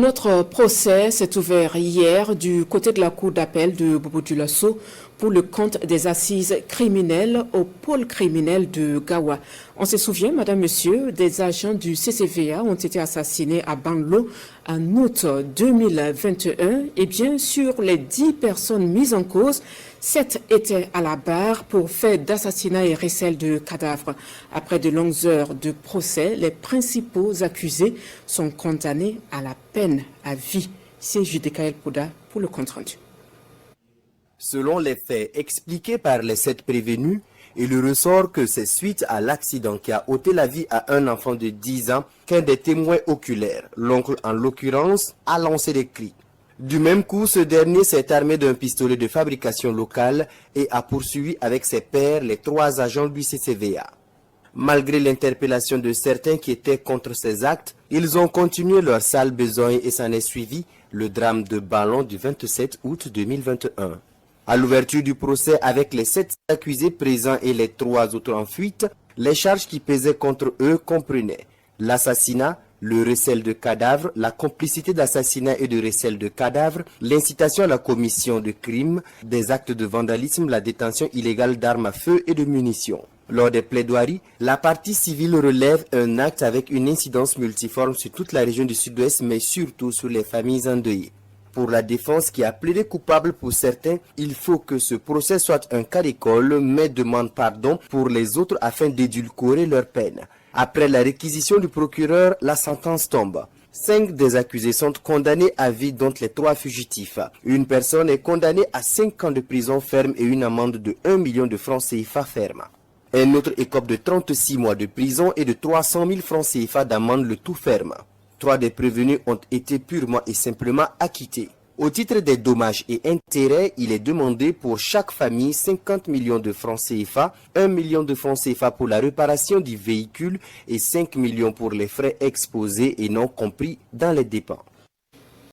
Notre procès s'est ouvert hier du côté de la cour d'appel de Bobo-Dioulasso pour le compte des assises criminelles au pôle criminel de Gawa. On se souvient, madame, monsieur, des agents du CCVA ont été assassinés à Banlo en août 2021. Et bien sûr, les 10 personnes mises en cause, 7 étaient à la barre pour fait d'assassinat et recel de cadavres. Après de longues heures de procès, les principaux accusés sont condamnés à la peine à vie. C'est Judekael Pouda pour le compte-rendu. Selon les faits expliqués par les 7 prévenus, il ressort que c'est suite à l'accident qui a ôté la vie à un enfant de 10 ans qu'un des témoins oculaires, l'oncle en l'occurrence, a lancé des cris. Du même coup, ce dernier s'est armé d'un pistolet de fabrication locale et a poursuivi avec ses pairs les 3 agents du CCVA. Malgré l'interpellation de certains qui étaient contre ces actes, ils ont continué leur sale besogne et s'en est suivi le drame de Ballon du 27 août 2021. À l'ouverture du procès avec les 7 accusés présents et les 3 autres en fuite, les charges qui pesaient contre eux comprenaient l'assassinat, le recel de cadavres, la complicité d'assassinat et de recel de cadavres, l'incitation à la commission de crimes, des actes de vandalisme, la détention illégale d'armes à feu et de munitions. Lors des plaidoiries, la partie civile relève un acte avec une incidence multiforme sur toute la région du Sud-Ouest, mais surtout sur les familles endeuillées. Pour la défense qui a plaidé coupable pour certains, il faut que ce procès soit un cas d'école, mais demande pardon pour les autres afin d'édulcorer leur peine. Après la réquisition du procureur, la sentence tombe. 5 des accusés sont condamnés à vie, dont les 3 fugitifs. Une personne est condamnée à 5 ans de prison ferme et une amende de 1 million de francs CFA ferme. Un autre écope de 36 mois de prison et de 300 000 francs CFA d'amende, le tout ferme. 3 des prévenus ont été purement et simplement acquittés. Au titre des dommages et intérêts, il est demandé pour chaque famille 50 millions de francs CFA, 1 million de francs CFA pour la réparation du véhicule et 5 millions pour les frais exposés et non compris dans les dépenses.